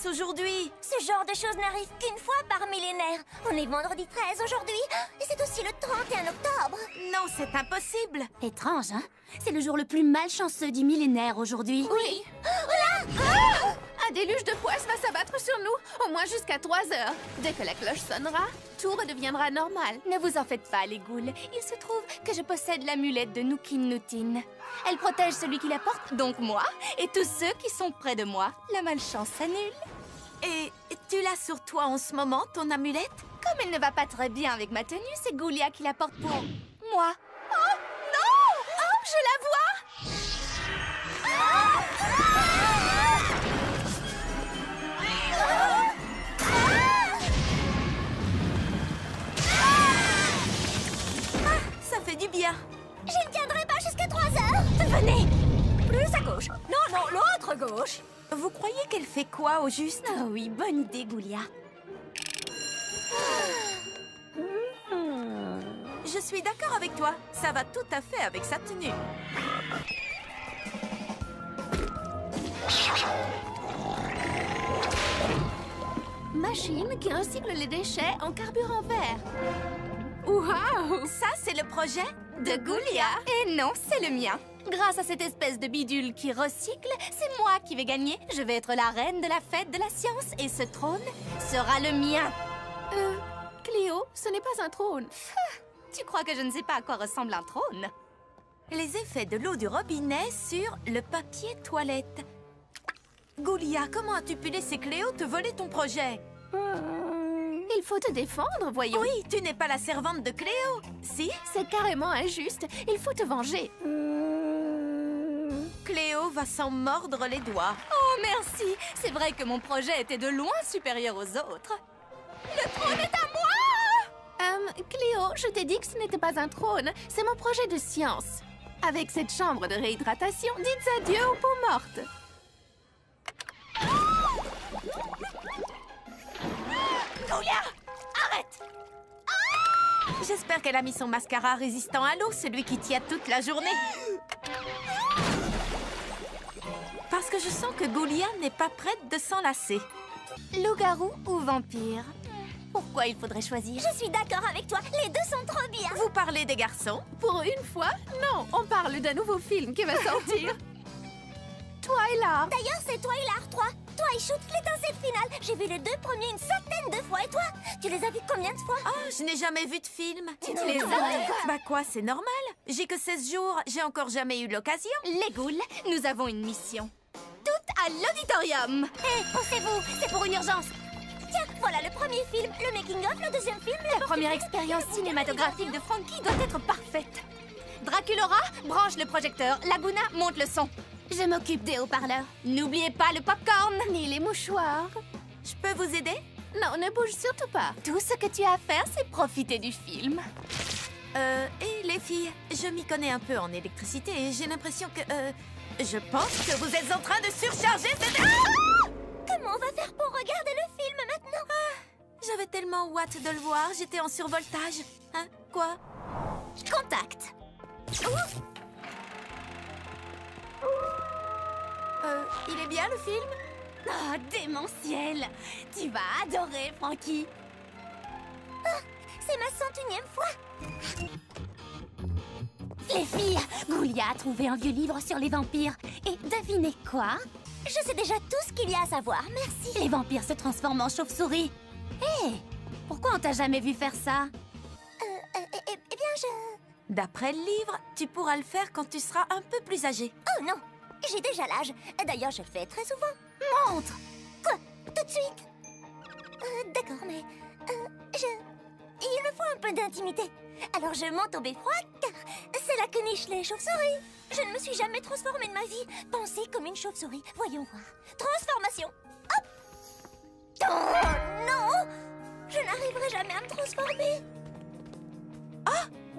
passe aujourd'hui? Ce genre de choses n'arrive qu'une fois par millénaire. On est vendredi 13 aujourd'hui. Et c'est aussi le 31 octobre. Non, c'est impossible. Étrange, hein? C'est le jour le plus malchanceux du millénaire aujourd'hui. Oui. Un déluge de poisse va s'abattre sur nous, au moins jusqu'à 3 heures. Dès que la cloche sonnera, tout redeviendra normal. Ne vous en faites pas, les ghouls. Il se trouve que je possède l'amulette de Nookin Nootin. Elle protège celui qui la porte, donc moi, et tous ceux qui sont près de moi. La malchance s'annule. Et tu l'as sur toi en ce moment, ton amulette? Comme elle ne va pas très bien avec ma tenue, c'est Ghoulia qui la porte pour moi. Oh non! Oh, je la vois! Ça fait du bien. Je ne tiendrai pas jusqu'à 3 heures. Venez! Plus à gauche. Non, l'autre gauche. Vous croyez qu'elle fait quoi au juste? Ah oui, bonne idée, Ghoulia. Je suis d'accord avec toi. Ça va tout à fait avec sa tenue. Machine qui recycle les déchets en carburant vert. Waouh! Ça, c'est le projet De Ghoulia. Et non, c'est le mien. Grâce à cette espèce de bidule qui recycle, c'est moi qui vais gagner. Je vais être la reine de la fête de la science et ce trône sera le mien. Cléo, ce n'est pas un trône. Tu crois que je ne sais pas à quoi ressemble un trône? Les effets de l'eau du robinet sur le papier toilette. Ghoulia, comment as-tu pu laisser Cléo te voler ton projet? Il faut te défendre, voyons. Oui, tu n'es pas la servante de Cléo, si? C'est carrément injuste. Il faut te venger. Cléo va s'en mordre les doigts. Oh, merci. C'est vrai que mon projet était de loin supérieur aux autres. Le trône est à moi! Cléo, je t'ai dit que ce n'était pas un trône. C'est mon projet de science. Avec cette chambre de réhydratation, dites adieu aux peaux mortes. Ghoulia, arrête! J'espère qu'elle a mis son mascara résistant à l'eau, celui qui tient toute la journée. Parce que je sens que Ghoulia n'est pas prête de s'enlacer. Loup-garou ou vampire? Pourquoi il faudrait choisir? Je suis d'accord avec toi. Les deux sont trop bien. Vous parlez des garçons? Pour une fois, non, on parle d'un nouveau film qui va sortir. Twilight. D'ailleurs, c'est Twilight 3. Shoot, l'étincelle finale. J'ai vu les deux premiers une centaine de fois. Et toi, tu les as vus combien de fois? Oh, je n'ai jamais vu de film. Tu te les as? Bah quoi, c'est normal. J'ai que 16 jours, j'ai encore jamais eu l'occasion. Les ghouls, nous avons une mission. Toutes à l'auditorium. Hé, poussez-vous, c'est pour une urgence. Tiens, voilà le premier film, le making-of, le deuxième film, La première expérience cinématographique de Frankie doit être parfaite. Draculora, branche le projecteur. Laguna, monte le son. Je m'occupe des haut-parleurs. N'oubliez pas le popcorn. Ni les mouchoirs. Je peux vous aider? Non, ne bouge surtout pas. Tout ce que tu as à faire, c'est profiter du film. Et les filles, je m'y connais un peu en électricité et j'ai l'impression que, je pense que vous êtes en train de surcharger cette... Comment on va faire pour regarder le film maintenant? J'avais tellement hâte de le voir, j'étais en survoltage. Hein? Quoi? Contact. Il est bien le film? Oh, démentiel. Tu vas adorer, Frankie. C'est ma 101e fois. Les filles, Ghoulia a trouvé un vieux livre sur les vampires. Et devinez quoi? Je sais déjà tout ce qu'il y a à savoir, merci. Les vampires se transforment en chauves-souris. Hé, pourquoi on t'a jamais vu faire ça? Eh bien, je... D'après le livre, tu pourras le faire quand tu seras un peu plus âgé. Oh non, j'ai déjà l'âge. D'ailleurs, je le fais très souvent. Montre! Quoi? Tout de suite? D'accord, mais... Il me faut un peu d'intimité. Alors je monte au beffroi, car c'est là que nichent les chauves-souris. Je ne me suis jamais transformée de ma vie. Pensez comme une chauve-souris. Voyons voir. Transformation. Hop! Oh non! Je n'arriverai jamais à me transformer.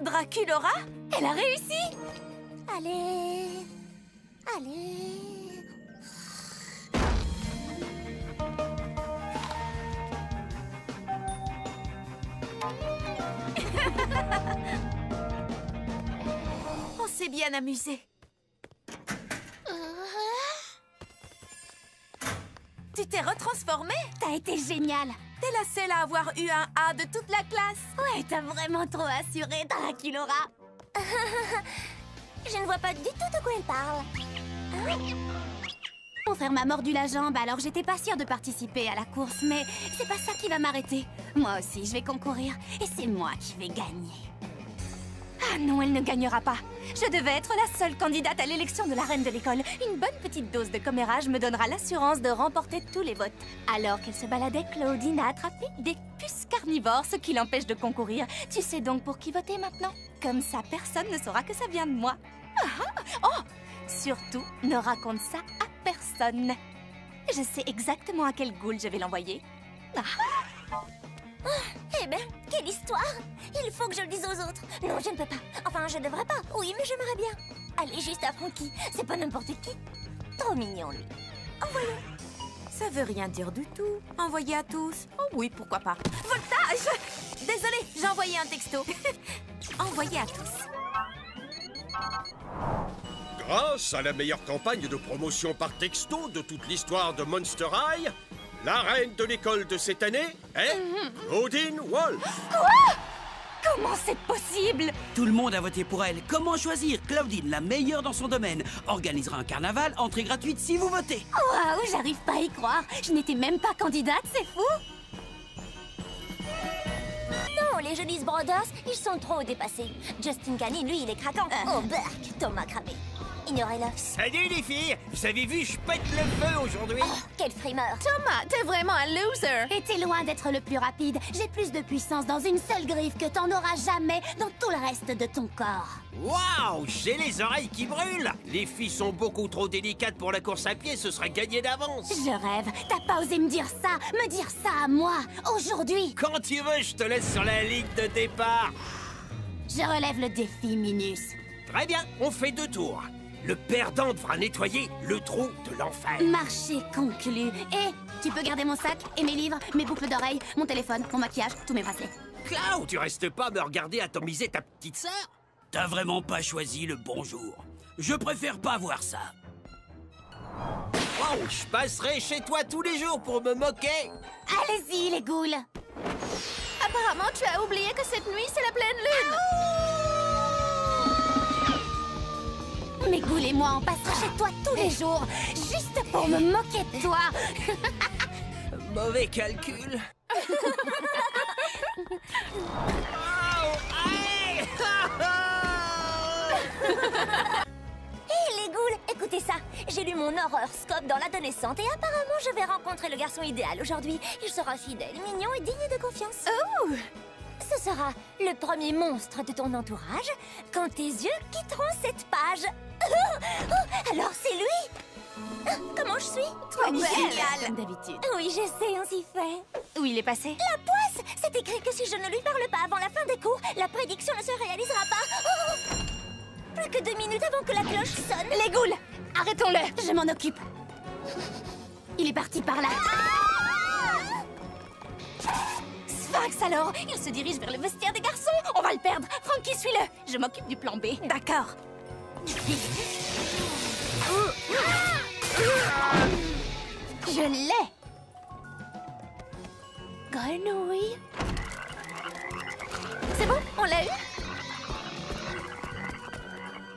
Draculora? Elle a réussi! Allez... Allez... On s'est bien amusé. Tu t'es retransformée? T'as été génial. T'es la seule à avoir eu un A de toute la classe. Ouais, t'as vraiment trop assuré dans la Kilora. Je ne vois pas du tout de quoi elle parle. Mon frère m'a mordu la jambe, alors j'étais pas sûre de participer à la course, mais c'est pas ça qui va m'arrêter. Moi aussi, je vais concourir, et c'est moi qui vais gagner. Ah non, elle ne gagnera pas. Je devais être la seule candidate à l'élection de la reine de l'école. Une bonne petite dose de commérage me donnera l'assurance de remporter tous les votes. Alors qu'elle se baladait, Claudine a attrapé des puces carnivores, ce qui l'empêche de concourir. Tu sais donc pour qui voter maintenant? Comme ça, personne ne saura que ça vient de moi. Oh! Surtout, ne raconte ça à personne. Je sais exactement à quelle goule je vais l'envoyer. Eh ben, quelle histoire! Il faut que je le dise aux autres. Non, je ne peux pas. Enfin, je devrais pas. Oui, mais j'aimerais bien. Allez, juste à Frankie. C'est pas n'importe qui. Trop mignon, lui. Envoyons. Ça veut rien dire du tout. Envoyer à tous. Oh oui, pourquoi pas. Voltage! Désolée, j'ai envoyé un texto. Envoyé à tous. Grâce à la meilleure campagne de promotion par texto de toute l'histoire de Monster High, la reine de l'école de cette année est Claudine Wolf. Comment c'est possible? Tout le monde a voté pour elle. Comment choisir? Claudine, la meilleure dans son domaine, organisera un carnaval, entrée gratuite si vous votez. Waouh, j'arrive pas à y croire. Je n'étais même pas candidate, c'est fou. Non, les Jonas Brothers, ils sont trop dépassés. Justin Canny, lui, il est craquant. Oh, berk, Thomas cramé. Ignorez-le. Salut les filles! Vous avez vu, je pète le feu aujourd'hui! Oh, quelle frimeur. Thomas, t'es vraiment un loser. Et t'es loin d'être le plus rapide. J'ai plus de puissance dans une seule griffe que t'en auras jamais dans tout le reste de ton corps. Waouh! J'ai les oreilles qui brûlent! Les filles sont beaucoup trop délicates pour la course à pied, ce serait gagné d'avance! Je rêve. T'as pas osé me dire ça à moi, aujourd'hui. Quand tu veux, je te laisse sur la ligne de départ! Je relève le défi, Minus. Très bien, on fait 2 tours. Le perdant devra nettoyer le trou de l'enfer. Marché conclu. Et tu peux garder mon sac et mes livres, mes boucles d'oreilles, mon téléphone, mon maquillage, tous mes bracelets. Clau, tu restes pas me regarder atomiser ta petite sœur? T'as vraiment pas choisi le bon jour. Je préfère pas voir ça. Wow, je passerai chez toi tous les jours pour me moquer. Allez-y, les ghouls. Apparemment, tu as oublié que cette nuit, c'est la pleine lune. Mes ghouls et moi, on passera chez toi tous les jours, juste pour me moquer de toi. Mauvais calcul. Hé, les ghouls, écoutez ça. J'ai lu mon horoscope dans l'adolescente et apparemment, je vais rencontrer le garçon idéal aujourd'hui. Il sera fidèle, mignon et digne de confiance. Oh! Ce sera le premier monstre de ton entourage quand tes yeux quitteront cette page. Alors c'est lui? Comment je suis? Toi, génial. Comme d'habitude. Oui, je sais, on s'y fait. Où il est passé? La poisse! C'est écrit que si je ne lui parle pas avant la fin des cours, la prédiction ne se réalisera pas. Oh! Plus que 2 minutes avant que la cloche sonne. Les ghouls, arrêtons-le. Je m'en occupe. Il est parti par là. Sphinx alors. Il se dirige vers le vestiaire des garçons. On va le perdre. Frankie, suis-le. Je m'occupe du plan B. D'accord. Je l'ai. Grenouille. C'est bon, on l'a eu?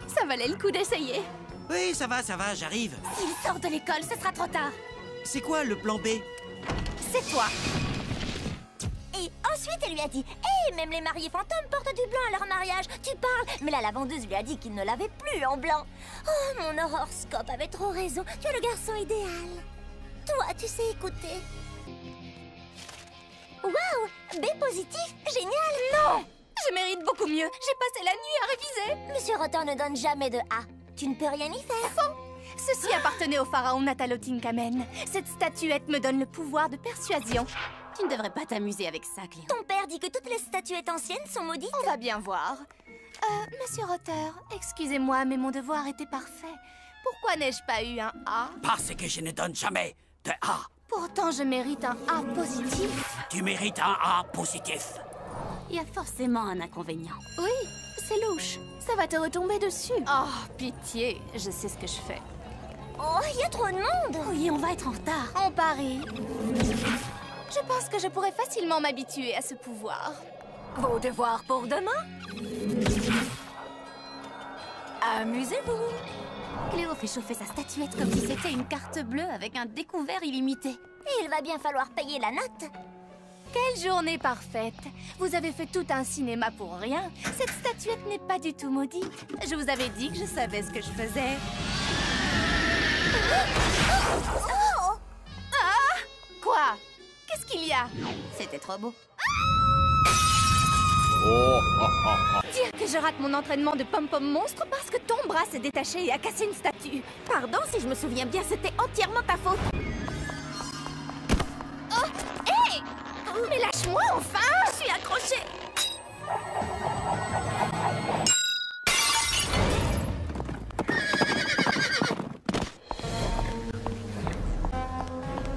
Ça valait le coup d'essayer. Oui, ça va, j'arrive. S'il sort de l'école, ce sera trop tard. C'est quoi le plan B? C'est toi. Et ensuite, elle lui a dit « Hé, même les mariés fantômes portent du blanc à leur mariage, tu parles !» Mais la lavandeuse lui a dit qu'il ne l'avait plus en blanc. Oh, mon horoscope avait trop raison, tu es le garçon idéal. Toi, tu sais écouter. Waouh, B positif, génial. Non, je mérite beaucoup mieux. J'ai passé la nuit à réviser. Monsieur Rotter ne donne jamais de A. Tu ne peux rien y faire. Faux. Ceci appartenait au pharaon Natalotinkamen. Cette statuette me donne le pouvoir de persuasion. Tu ne devrais pas t'amuser avec ça, Cléo. Ton père dit que toutes les statuettes anciennes sont maudites. On va bien voir. Monsieur Rotter, excusez-moi, mais mon devoir était parfait. Pourquoi n'ai-je pas eu un A? Parce que je ne donne jamais de A. Pourtant, je mérite un A positif. Tu mérites un A positif. Il y a forcément un inconvénient. Oui, c'est louche. Ça va te retomber dessus. Oh, pitié, je sais ce que je fais. Oh, il y a trop de monde. Oui, on va être en retard. On parie. Je pense que je pourrais facilement m'habituer à ce pouvoir. Vos devoirs pour demain? Amusez-vous. Cléo fait chauffer sa statuette comme si c'était une carte bleue avec un découvert illimité. Il va bien falloir payer la note. Quelle journée parfaite! Vous avez fait tout un cinéma pour rien. Cette statuette n'est pas du tout maudite. Je vous avais dit que je savais ce que je faisais. Oh! Quoi? Qu'est-ce qu'il y a? C'était trop beau. Dire que je rate mon entraînement de pom-pom monstre parce que ton bras s'est détaché et a cassé une statue. Pardon, si je me souviens bien, c'était entièrement ta faute. Hé! Mais lâche-moi enfin! Je suis accrochée.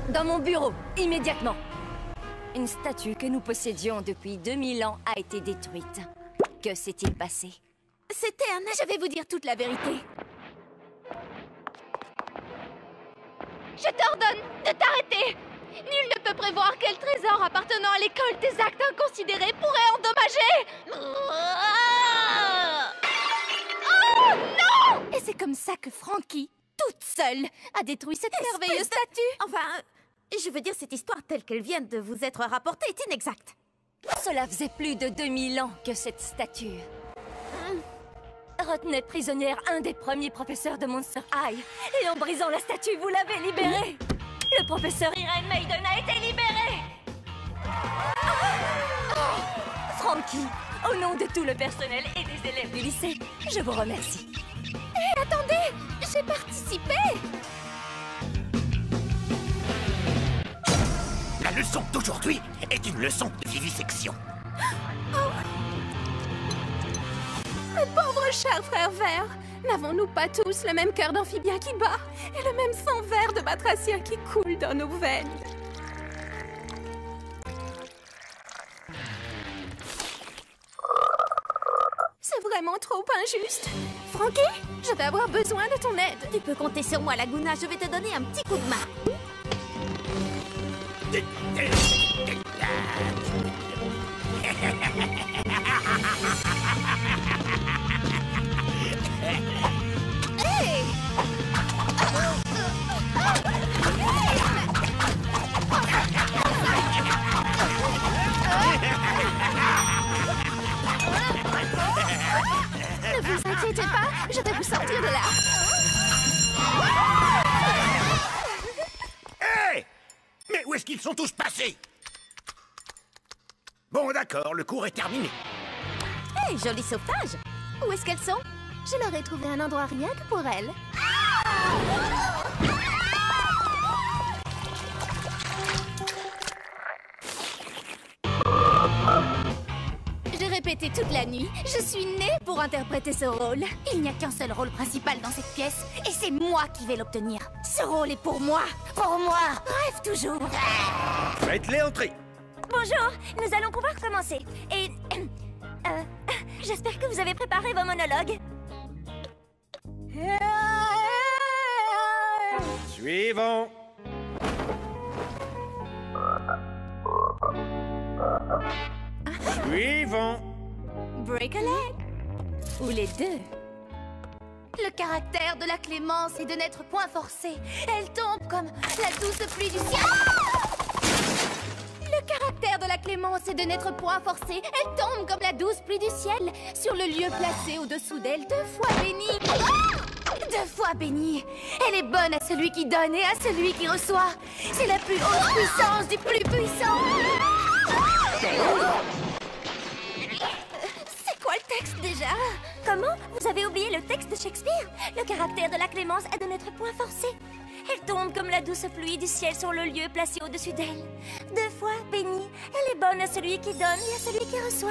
Dans mon bureau, immédiatement. Une statue que nous possédions depuis 2000 ans a été détruite. Que s'est-il passé? C'était un... Je vais vous dire toute la vérité. Je t'ordonne de t'arrêter! Nul ne peut prévoir quel trésor appartenant à l'école des actes inconsidérés pourrait endommager! Oh non! Et c'est comme ça que Frankie, toute seule, a détruit cette merveilleuse statue. Enfin, je veux dire, cette histoire telle qu'elle vient de vous être rapportée est inexacte. Cela faisait plus de 2000 ans que cette statue retenait prisonnière un des premiers professeurs de Monster High. Et en brisant la statue, vous l'avez libéré. Le professeur Irene Maiden a été libéré. Frankie, au nom de tout le personnel et des élèves du lycée, je vous remercie. Hé, attendez! J'ai participé! La leçon d'aujourd'hui est une leçon de vivisection. Mes pauvres chers frères verts! N'avons-nous pas tous le même cœur d'amphibien qui bat et le même sang vert de batracien qui coule dans nos veines? C'est vraiment trop injuste. Frankie, je vais avoir besoin de ton aide. Tu peux compter sur moi, Laguna. Je vais te donner un petit coup de main. Ne vous inquiétez pas, je vais vous sortir de là. Hé! Mais où est-ce qu'ils sont tous passés? Bon, d'accord, le cours est terminé. Hey, joli sauvetage. Où est-ce qu'elles sont? Je leur ai trouvé un endroit rien que pour elles. J'ai répété toute la nuit. Je suis née pour interpréter ce rôle. Il n'y a qu'un seul rôle principal dans cette pièce, et c'est moi qui vais l'obtenir. Ce rôle est pour moi. Pour moi. Rêve toujours. Faites-les entrer. Bonjour, nous allons pouvoir commencer. Et... j'espère que vous avez préparé vos monologues. Suivant. Suivant. Break a leg. Ou les deux. Le caractère de la clémence est de n'être point forcée. Elle tombe comme la douce pluie du ciel. Le caractère de la clémence est de n'être point forcée. Elle tombe comme la douce pluie du ciel sur le lieu placé au-dessous d'elle, 2 fois bénie. 2 fois bénie. Elle est bonne à celui qui donne et à celui qui reçoit. C'est la plus haute puissance du plus puissant. C'est quoi le texte déjà? Comment? Vous avez oublié le texte de Shakespeare? Le caractère de la clémence est de n'être point forcé. Elle tombe comme la douce pluie du ciel sur le lieu placé au-dessus d'elle. 2 fois bénie. Elle est bonne à celui qui donne et à celui qui reçoit.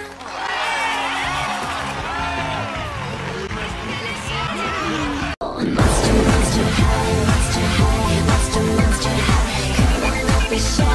Monster high, monster high, monster high. Could not be shy.